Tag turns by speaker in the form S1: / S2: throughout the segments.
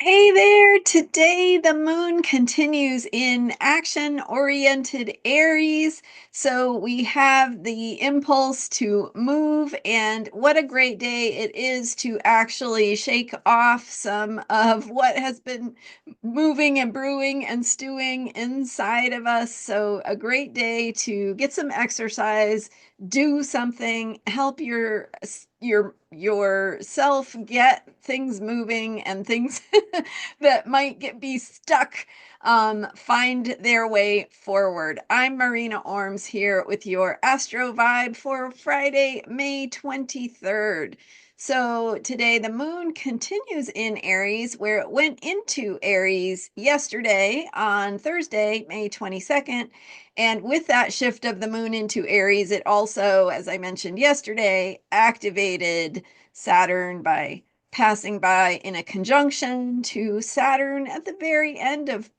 S1: Hey there! Today the moon continues in action-oriented Aries. So we have the impulse to move, and what a great day it is to actually shake off some of what has been moving and brewing and stewing inside of us. So a great day to get some exercise, do something, help yourself get things moving and things that might be stuck find their way forward. I'm Marina Orms here with your Astro Vibe for Friday, May 23rd. So today the moon continues in Aries, where it went into Aries yesterday on Thursday, May 22nd. And with that shift of the moon into Aries, it also, as I mentioned yesterday, activated Saturn by passing by in a conjunction to Saturn at the very end of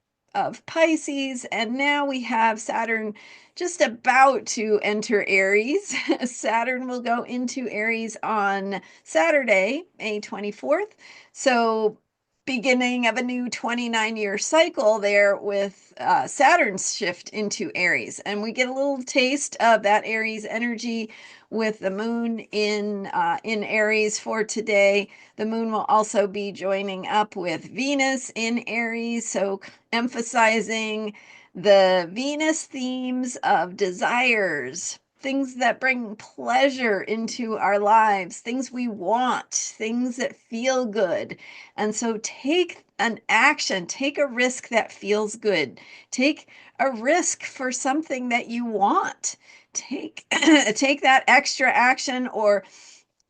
S1: Pisces. And now we have Saturn just about to enter Aries. Saturn will go into Aries on Saturday, May 24th. So beginning of a new 29-year cycle there with Saturn's shift into Aries. And we get a little taste of that Aries energy with the moon in Aries for today. The moon will also be joining up with Venus in Aries, so emphasizing the Venus themes of desires, things that bring pleasure into our lives, things we want, things that feel good. And so take an action, take a risk that feels good, take a risk for something that you want. Take take that extra action or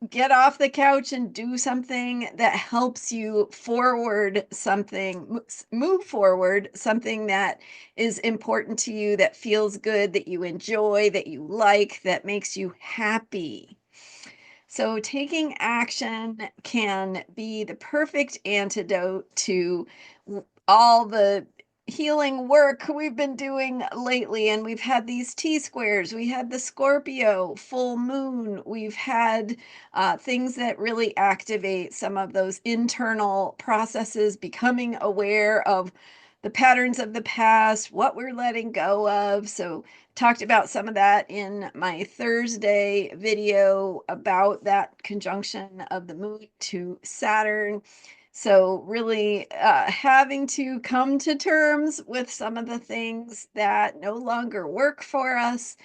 S1: get off the couch and do something that helps you forward something, move forward something that is important to you, that feels good, that you enjoy, that you like, that makes you happy. So taking action can be the perfect antidote to all the healing work we've been doing lately. And we've had these T-squares, we had the Scorpio full moon, we've had things that really activate some of those internal processes, becoming aware of the patterns of the past, what we're letting go of. So talked about some of that in my Thursday video about that conjunction of the moon to Saturn. So really having to come to terms with some of the things that no longer work for us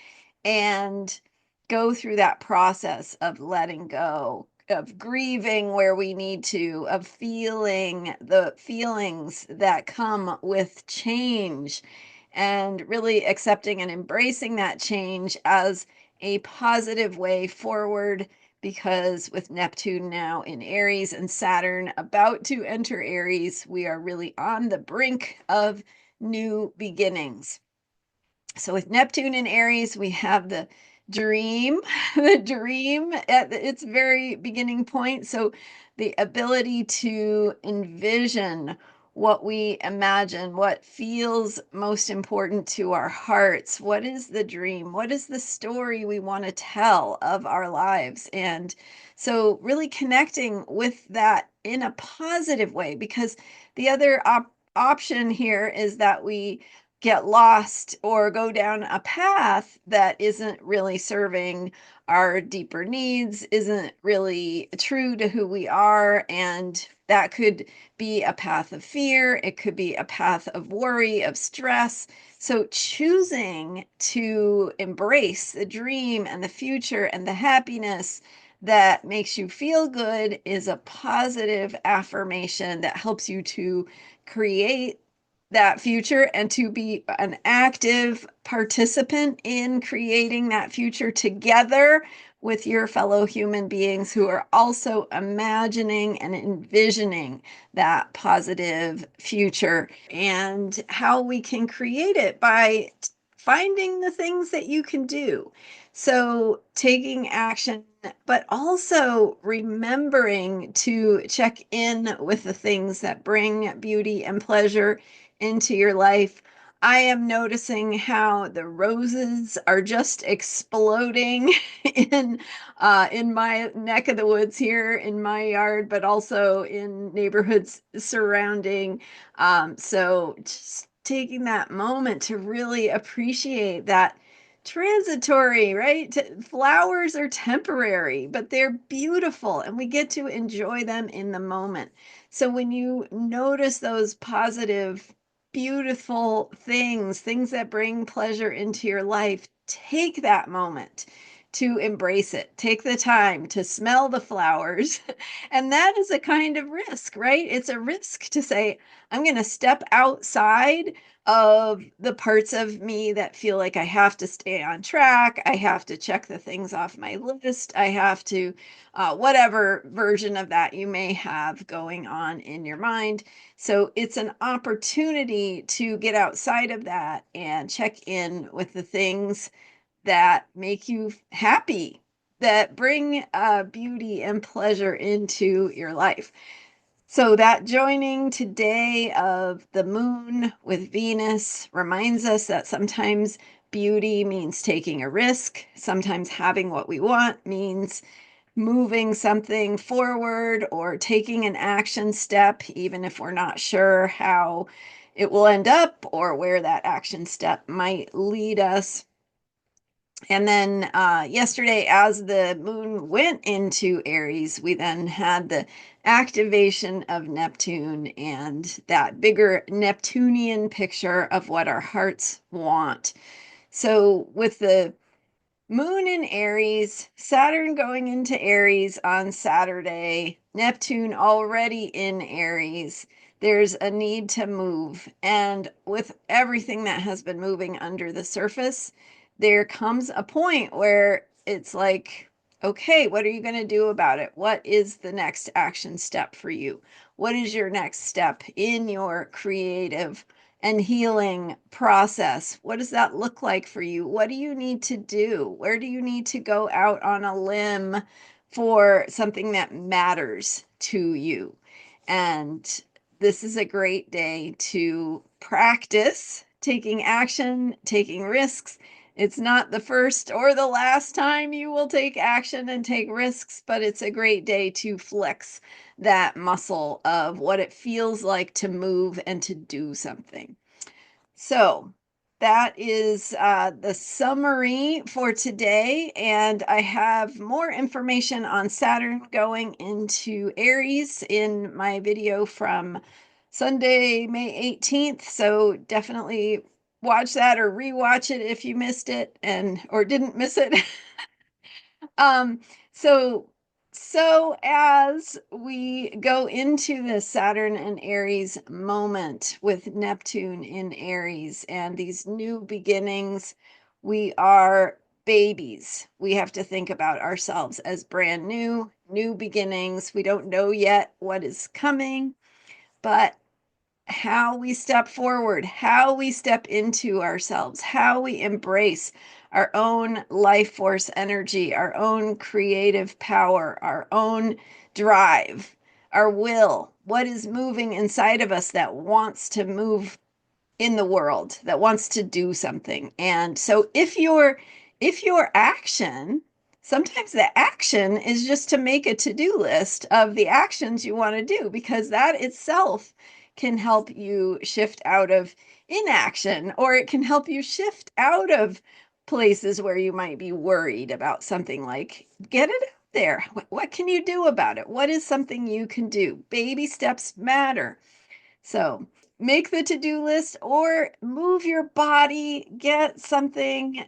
S1: and go through that process of letting go, of grieving where we need to, of feeling the feelings that come with change, and really accepting and embracing that change as a positive way forward. Because with Neptune now in Aries and Saturn about to enter Aries, we are really on the brink of new beginnings. So with Neptune in Aries, we have the dream, the dream at its very beginning point. So the ability to envision what we imagine, what feels most important to our hearts. What is the dream? What is the story we want to tell of our lives? And so really connecting with that in a positive way, because the other option here is that we get lost or go down a path that isn't really serving our deeper needs, isn't really true to who we are. And that could be a path of fear. It could be a path of worry, of stress. So choosing to embrace the dream and the future and the happiness that makes you feel good is a positive affirmation that helps you to create that future and to be an active participant in creating that future together with your fellow human beings who are also imagining and envisioning that positive future, and how we can create it by finding the things that you can do. So taking action, but also remembering to check in with the things that bring beauty and pleasure into your life. I am noticing how the roses are just exploding in my neck of the woods here in my yard, but also in neighborhoods surrounding. So just taking that moment to really appreciate that transitory, right? Flowers are temporary, but they're beautiful and we get to enjoy them in the moment. So when you notice those positive, beautiful things, things that bring pleasure into your life, take that moment to embrace it. Take the time to smell the flowers. And that is a kind of risk, right? It's a risk to say, I'm going to step outside of the parts of me that feel like I have to stay on track. I have to check the things off my list. I have to, whatever version of that you may have going on in your mind. So it's an opportunity to get outside of that and check in with the things that make you happy, that bring beauty and pleasure into your life. So that joining today of the moon with Venus reminds us that sometimes beauty means taking a risk. Sometimes having what we want means moving something forward or taking an action step, even if we're not sure how it will end up or where that action step might lead us. And then yesterday, as the moon went into Aries, we then had the activation of Neptune and that bigger Neptunian picture of what our hearts want. So, with the moon in Aries, Saturn going into Aries on Saturday, Neptune already in Aries, there's a need to move. And with everything that has been moving under the surface, there comes a point where it's like, okay, what are you going to do about it? What is the next action step for you? What is your next step in your creative and healing process? What does that look like for you? What do you need to do? Where do you need to go out on a limb for something that matters to you? And this is a great day to practice taking action, taking risks. It's not the first or the last time you will take action and take risks, but it's a great day to flex that muscle of what it feels like to move and to do something. So that is the summary for today. And I have more information on Saturn going into Aries in my video from Sunday, May 18th. So definitely watch that or rewatch it if you missed it and or didn't miss it. Um, so as we go into the Saturn and Aries moment with Neptune in Aries and these new beginnings, we are babies. We have to think about ourselves as brand new beginnings. We don't know yet what is coming, but how we step forward, how we step into ourselves, how we embrace our own life force energy, our own creative power, our own drive, our will, what is moving inside of us that wants to move in the world, that wants to do something. And so if your action, sometimes the action is just to make a to-do list of the actions you want to do, because that itself can help you shift out of inaction, or it can help you shift out of places where you might be worried about something. Like, get it out there. What can you do about it? What is something you can do? Baby steps matter. So make the to-do list or move your body, get something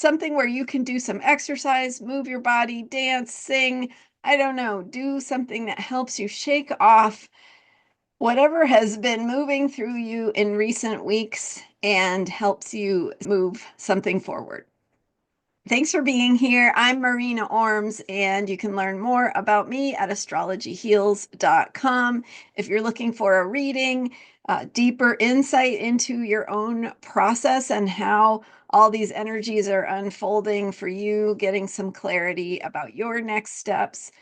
S1: where you can do some exercise, move your body, dance, sing, I don't know, do something that helps you shake off whatever has been moving through you in recent weeks and helps you move something forward. Thanks for being here. I'm Marina Orms, and you can learn more about me at astrologyheals.com. If you're looking for a reading, deeper insight into your own process and how all these energies are unfolding for you, getting some clarity about your next steps,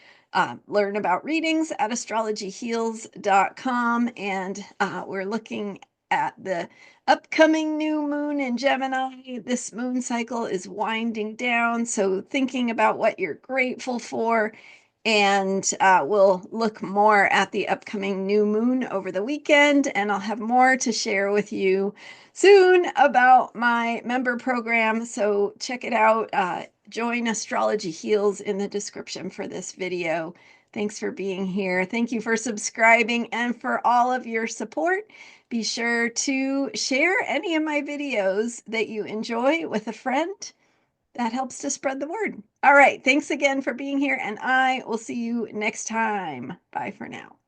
S1: learn about readings at astrologyheals.com. And we're looking at the upcoming new moon in Gemini. This moon cycle is winding down, so thinking about what you're grateful for. And we'll look more at the upcoming new moon over the weekend, and I'll have more to share with you soon about my member program. So check it out. Join Astrology Heals in the description for this video. Thanks for being here. Thank you for subscribing and for all of your support. Be sure to share any of my videos that you enjoy with a friend. That helps to spread the word. All right. Thanks again for being here, and I will see you next time. Bye for now.